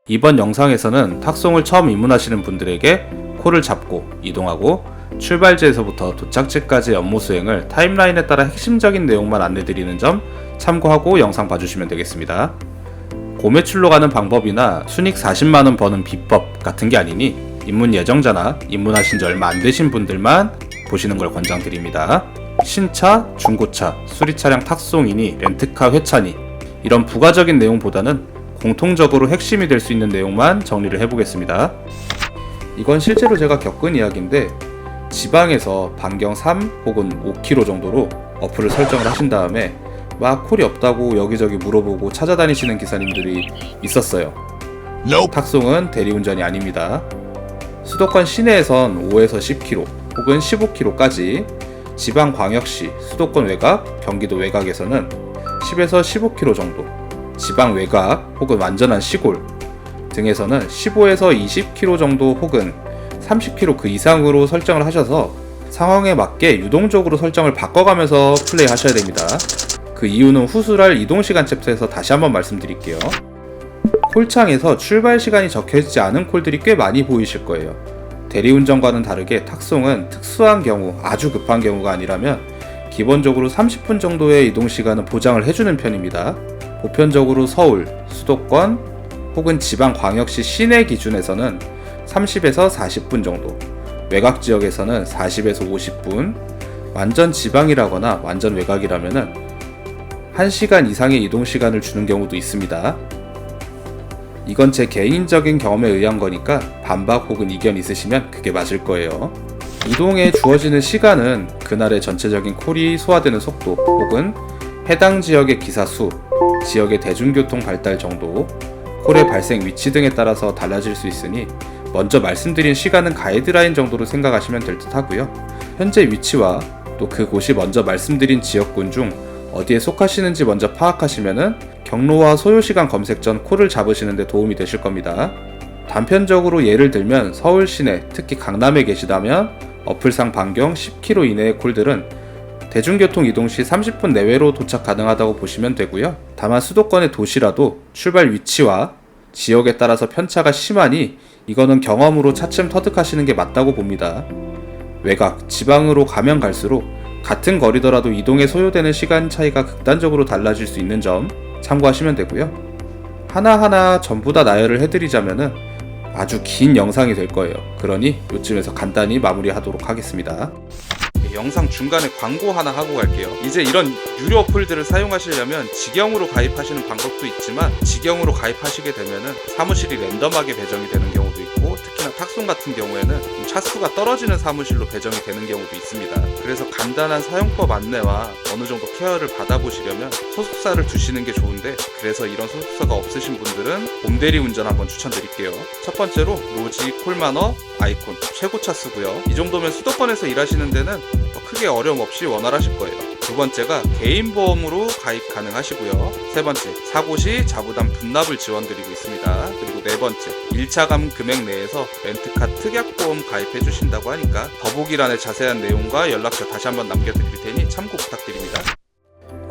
이번 영상에서는 탁송을 처음 입문하시는 분들에게 콜을 잡고 이동하고 출발지에서부터 도착지까지의 업무 수행을 타임라인에 따라 핵심적인 내용만 안내드리는 점 참고하고 영상 봐주시면 되겠습니다. 고매출로 가는 방법이나 순익 40만원 버는 비법 같은 게 아니니 입문 예정자나 입문하신 지 얼마 안 되신 분들만 보시는 걸 권장드립니다. 신차, 중고차, 수리차량 탁송이니 렌트카 회차니 이런 부가적인 내용보다는 공통적으로 핵심이 될 수 있는 내용만 정리를 해보겠습니다. 이건 실제로 제가 겪은 이야기인데 지방에서 반경 3 혹은 5km 정도로 어플을 설정을 하신 다음에 막 콜이 없다고 여기저기 물어보고 찾아다니시는 기사님들이 있었어요. 탁송은 대리운전이 아닙니다. 수도권 시내에선 5에서 10km 혹은 15km까지, 지방광역시, 수도권 외곽, 경기도 외곽에서는 10에서 15km 정도, 지방 외곽 혹은 완전한 시골 등에서는 15에서 20km 정도 혹은 30km 그 이상으로 설정을 하셔서 상황에 맞게 유동적으로 설정을 바꿔가면서 플레이 하셔야 됩니다. 그 이유는 후술할 이동시간 챕터에서 다시 한번 말씀드릴게요. 콜창에서 출발 시간이 적혀있지 않은 콜들이 꽤 많이 보이실 거예요. 대리운전과는 다르게 탁송은 특수한 경우, 아주 급한 경우가 아니라면 기본적으로 30분 정도의 이동시간은 보장을 해주는 편입니다. 보편적으로 서울, 수도권 혹은 지방광역시 시내 기준에서는 30에서 40분 정도, 외곽 지역에서는 40에서 50분, 완전 지방이라거나 완전 외곽이라면 1시간 이상의 이동시간을 주는 경우도 있습니다. 이건 제 개인적인 경험에 의한 거니까 반박 혹은 이견 있으시면 그게 맞을 거예요. 이동에 주어지는 시간은 그날의 전체적인 콜이 소화되는 속도 혹은 해당 지역의 기사 수, 지역의 대중교통 발달 정도, 콜의 발생 위치 등에 따라서 달라질 수 있으니 먼저 말씀드린 시간은 가이드라인 정도로 생각하시면 될 듯 하고요. 현재 위치와 또 그곳이 먼저 말씀드린 지역군 중 어디에 속하시는지 먼저 파악하시면은 경로와 소요시간 검색 전 콜을 잡으시는 데 도움이 되실 겁니다. 단편적으로 예를 들면 서울 시내, 특히 강남에 계시다면 어플상 반경 10km 이내의 콜들은 대중교통 이동 시 30분 내외로 도착 가능하다고 보시면 되고요. 다만 수도권의 도시라도 출발 위치와 지역에 따라서 편차가 심하니 이거는 경험으로 차츰 터득하시는 게 맞다고 봅니다. 외곽, 지방으로 가면 갈수록 같은 거리더라도 이동에 소요되는 시간 차이가 극단적으로 달라질 수 있는 점 참고하시면 되고요. 하나하나 전부 다 나열을 해드리자면은 아주 긴 영상이 될 거예요. 그러니 요쯤에서 간단히 마무리하도록 하겠습니다. 영상 중간에 광고 하나 하고 갈게요. 이제 이런 유료 어플들을 사용하시려면 직영으로 가입하시는 방법도 있지만, 직영으로 가입하시게 되면은 사무실이 랜덤하게 배정이 되는 경우도 있고, 특히나 탁송 같은 경우에는 차수가 떨어지는 사무실로 배정이 되는 경우도 있습니다. 그래서 간단한 사용법 안내와 어느 정도 케어를 받아보시려면 소속사를 두시는 게 좋은데, 그래서 이런 소속사가 없으신 분들은 홈대리 운전 한번 추천드릴게요. 첫 번째로 로지, 콜마너, 아이콘 최고 차수고요. 이 정도면 수도권에서 일하시는 데는 크게 어려움 없이 원활하실 거예요. 두 번째가 개인 보험으로 가입 가능하시고요. 세 번째, 사고 시 자부담 분납을 지원드리고 있습니다. 그리고 네 번째, 1차감 금액 내에서 렌트카 특약보험 가입해 주신다고 하니까 더보기란에 자세한 내용과 연락처 다시 한번 남겨드릴 테니 참고 부탁드립니다.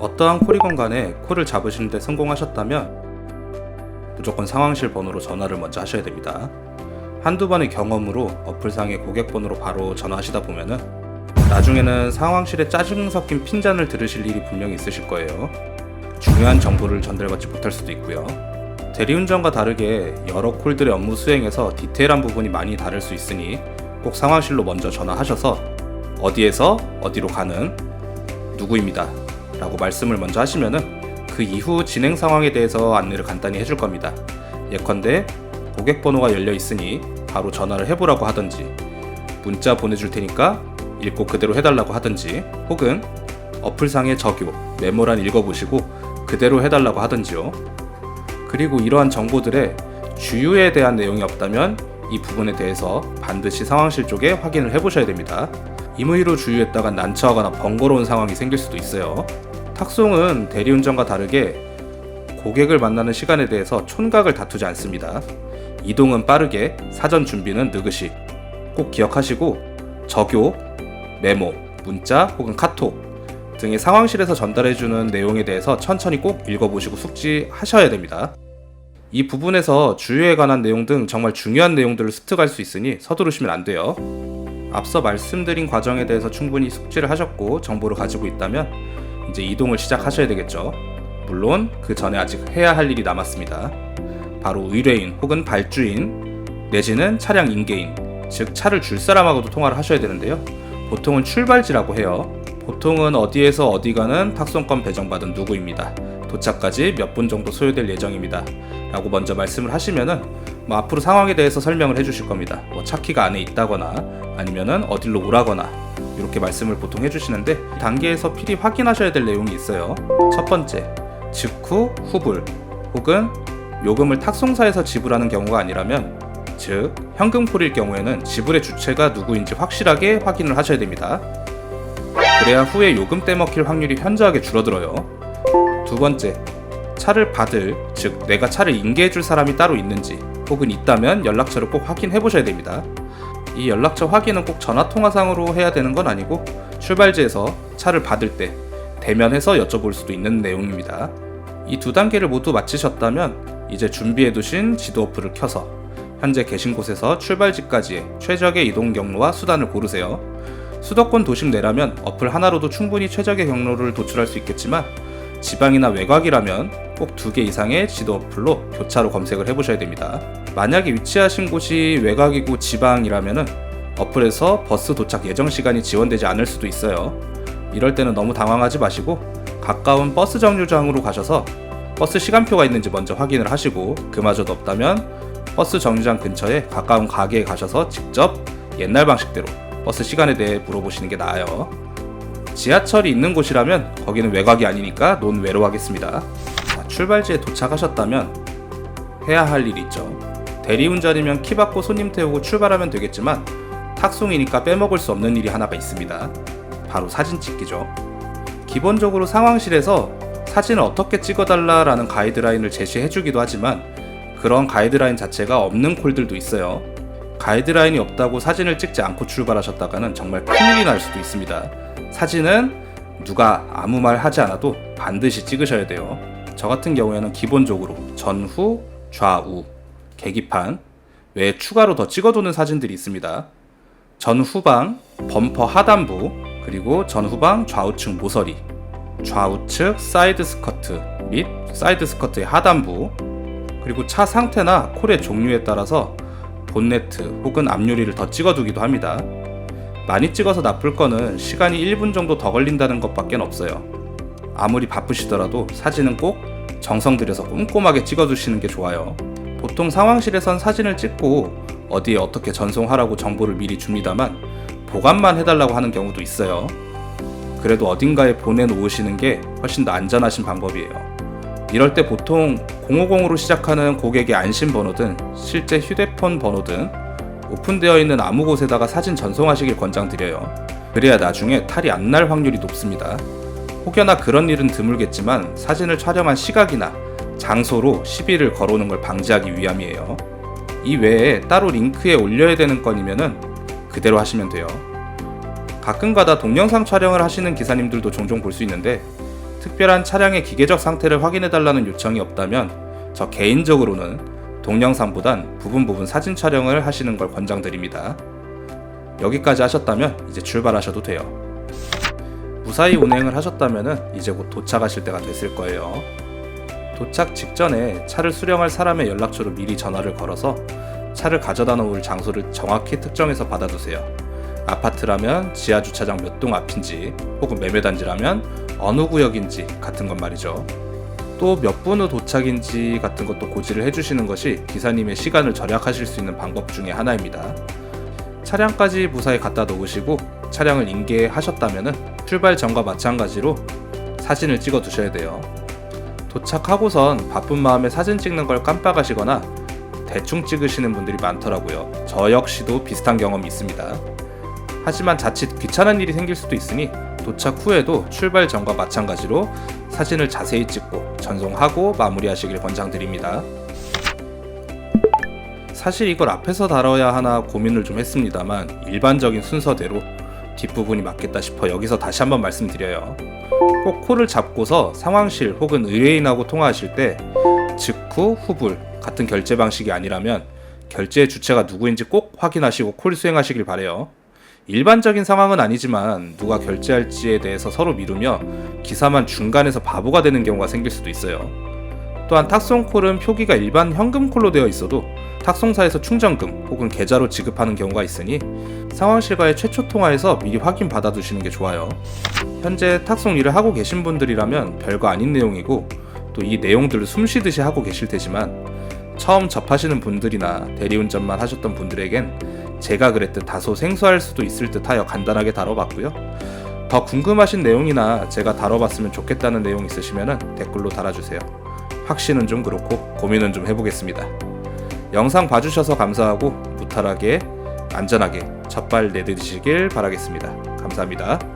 어떠한 콜이건 간에 콜을 잡으시는데 성공하셨다면 무조건 상황실 번호로 전화를 먼저 하셔야 됩니다. 한두 번의 경험으로 어플상의 고객번호로 바로 전화하시다 보면은 나중에는 상황실에 짜증 섞인 핀잔을 들으실 일이 분명히 있으실 거예요. 중요한 정보를 전달받지 못할 수도 있고요. 대리운전과 다르게 여러 콜들의 업무 수행에서 디테일한 부분이 많이 다를 수 있으니 꼭 상황실로 먼저 전화하셔서 어디에서 어디로 가는 누구입니다 라고 말씀을 먼저 하시면은 그 이후 진행 상황에 대해서 안내를 간단히 해줄 겁니다. 예컨대 고객번호가 열려 있으니 바로 전화를 해보라고 하든지, 문자 보내줄 테니까 읽고 그대로 해달라고 하든지, 혹은 어플상의 적요, 메모란 읽어보시고 그대로 해달라고 하든지요. 그리고 이러한 정보들의 주유에 대한 내용이 없다면 이 부분에 대해서 반드시 상황실 쪽에 확인을 해보셔야 됩니다. 임의로 주유했다가 난처하거나 번거로운 상황이 생길 수도 있어요. 탁송은 대리운전과 다르게 고객을 만나는 시간에 대해서 촌각을 다투지 않습니다. 이동은 빠르게, 사전 준비는 느긋이. 꼭 기억하시고 적요, 메모, 문자 혹은 카톡 등의 상황실에서 전달해주는 내용에 대해서 천천히 꼭 읽어보시고 숙지하셔야 됩니다. 이 부분에서 주유에 관한 내용 등 정말 중요한 내용들을 습득할 수 있으니 서두르시면 안 돼요. 앞서 말씀드린 과정에 대해서 충분히 숙지를 하셨고 정보를 가지고 있다면 이제 이동을 시작하셔야 되겠죠. 물론 그 전에 아직 해야 할 일이 남았습니다. 바로 의뢰인 혹은 발주인 내지는 차량 인계인, 즉 차를 줄 사람하고도 통화를 하셔야 되는데요. 보통은 출발지라고 해요. 보통은 어디에서 어디 가는 탁송권 배정받은 누구입니다. 도착까지 몇 분 정도 소요될 예정입니다. 라고 먼저 말씀을 하시면은 앞으로 상황에 대해서 설명을 해주실 겁니다. 차 키가 안에 있다거나 아니면은 어디로 오라거나 이렇게 말씀을 보통 해주시는데, 이 단계에서 필히 확인하셔야 될 내용이 있어요. 첫 번째, 직후, 후불 혹은 요금을 탁송사에서 지불하는 경우가 아니라면, 즉 현금콜일 경우에는 지불의 주체가 누구인지 확실하게 확인을 하셔야 됩니다. 그래야 후에 요금 떼먹힐 확률이 현저하게 줄어들어요. 두 번째, 차를 받을, 즉 내가 차를 인계해줄 사람이 따로 있는지 혹은 있다면 연락처를 꼭 확인해 보셔야 됩니다. 이 연락처 확인은 꼭 전화통화상으로 해야 되는 건 아니고 출발지에서 차를 받을 때 대면해서 여쭤볼 수도 있는 내용입니다. 이 두 단계를 모두 마치셨다면 이제 준비해 두신 지도 어플을 켜서 현재 계신 곳에서 출발지까지의 최적의 이동 경로와 수단을 고르세요. 수도권 도심 내라면 어플 하나로도 충분히 최적의 경로를 도출할 수 있겠지만, 지방이나 외곽이라면 꼭 2개 이상의 지도 어플로 교차로 검색을 해보셔야 됩니다. 만약에 위치하신 곳이 외곽이고 지방이라면 어플에서 버스 도착 예정 시간이 지원되지 않을 수도 있어요. 이럴 때는 너무 당황하지 마시고 가까운 버스 정류장으로 가셔서 버스 시간표가 있는지 먼저 확인을 하시고, 그마저도 없다면 버스 정류장 근처에 가까운 가게에 가셔서 직접 옛날 방식대로 버스 시간에 대해 물어보시는 게 나아요. 지하철이 있는 곳이라면 거기는 외곽이 아니니까 논외로 하겠습니다. 출발지에 도착하셨다면 해야 할 일이 있죠. 대리운전이면 키 받고 손님 태우고 출발하면 되겠지만 탁송이니까 빼먹을 수 없는 일이 하나가 있습니다. 바로 사진 찍기죠. 기본적으로 상황실에서 사진을 어떻게 찍어달라라는 가이드라인을 제시해주기도 하지만 그런 가이드라인 자체가 없는 콜들도 있어요. 가이드라인이 없다고 사진을 찍지 않고 출발하셨다가는 정말 큰일이 날 수도 있습니다. 사진은 누가 아무 말 하지 않아도 반드시 찍으셔야 돼요. 저 같은 경우에는 기본적으로 전후, 좌우, 계기판 외에 추가로 더 찍어두는 사진들이 있습니다. 전후방, 범퍼 하단부, 그리고 전후방 좌우측 모서리, 좌우측 사이드 스커트 및 사이드 스커트의 하단부, 그리고 차 상태나 콜의 종류에 따라서 본네트 혹은 앞유리를 더 찍어두기도 합니다. 많이 찍어서 나쁠 거는 시간이 1분 정도 더 걸린다는 것밖에 없어요. 아무리 바쁘시더라도 사진은 꼭 정성 들여서 꼼꼼하게 찍어두시는 게 좋아요. 보통 상황실에선 사진을 찍고 어디에 어떻게 전송하라고 정보를 미리 줍니다만 보관만 해달라고 하는 경우도 있어요. 그래도 어딘가에 보내놓으시는 게 훨씬 더 안전하신 방법이에요. 이럴 때 보통 050으로 시작하는 고객의 안심번호든 실제 휴대폰 번호든 오픈되어 있는 아무 곳에다가 사진 전송하시길 권장드려요. 그래야 나중에 탈이 안 날 확률이 높습니다. 혹여나 그런 일은 드물겠지만 사진을 촬영한 시각이나 장소로 시비를 걸어오는 걸 방지하기 위함이에요. 이 외에 따로 링크에 올려야 되는 건이면은 그대로 하시면 돼요. 가끔가다 동영상 촬영을 하시는 기사님들도 종종 볼 수 있는데 특별한 차량의 기계적 상태를 확인해달라는 요청이 없다면 저 개인적으로는 동영상보단 부분 사진 촬영을 하시는 걸 권장드립니다. 여기까지 하셨다면 이제 출발하셔도 돼요. 무사히 운행을 하셨다면 이제 곧 도착하실 때가 됐을 거예요. 도착 직전에 차를 수령할 사람의 연락처로 미리 전화를 걸어서 차를 가져다 놓을 장소를 정확히 특정해서 받아두세요. 아파트라면 지하주차장 몇 동 앞인지 혹은 매매단지라면 어느 구역인지 같은 건 말이죠. 또 몇 분 후 도착인지 같은 것도 고지를 해주시는 것이 기사님의 시간을 절약하실 수 있는 방법 중에 하나입니다. 차량까지 무사히 갖다 놓으시고 차량을 인계하셨다면 출발 전과 마찬가지로 사진을 찍어 두셔야 돼요. 도착하고선 바쁜 마음에 사진 찍는 걸 깜빡하시거나 대충 찍으시는 분들이 많더라고요. 저 역시도 비슷한 경험이 있습니다. 하지만 자칫 귀찮은 일이 생길 수도 있으니 도착 후에도 출발 전과 마찬가지로 사진을 자세히 찍고 전송하고 마무리하시길 권장드립니다. 사실 이걸 앞에서 다뤄야 하나 고민을 좀 했습니다만 일반적인 순서대로 뒷부분이 맞겠다 싶어 여기서 다시 한번 말씀드려요. 꼭 콜을 잡고서 상황실 혹은 의뢰인하고 통화하실 때 직후, 후불 같은 결제 방식이 아니라면 결제의 주체가 누구인지 꼭 확인하시고 콜 수행하시길 바래요. 일반적인 상황은 아니지만 누가 결제할지에 대해서 서로 미루며 기사만 중간에서 바보가 되는 경우가 생길 수도 있어요. 또한 탁송콜은 표기가 일반 현금콜로 되어 있어도 탁송사에서 충전금 혹은 계좌로 지급하는 경우가 있으니 상황실과의 최초 통화에서 미리 확인 받아두시는 게 좋아요. 현재 탁송 일을 하고 계신 분들이라면 별거 아닌 내용이고 또 이 내용들을 숨쉬듯이 하고 계실 테지만 처음 접하시는 분들이나 대리운전만 하셨던 분들에겐 제가 그랬듯 다소 생소할 수도 있을 듯 하여 간단하게 다뤄봤고요. 더 궁금하신 내용이나 제가 다뤄봤으면 좋겠다는 내용 있으시면 댓글로 달아주세요. 확신은 좀 그렇고 고민은 좀 해보겠습니다. 영상 봐주셔서 감사하고 무탈하게 안전하게 첫발 내딛으시길 바라겠습니다. 감사합니다.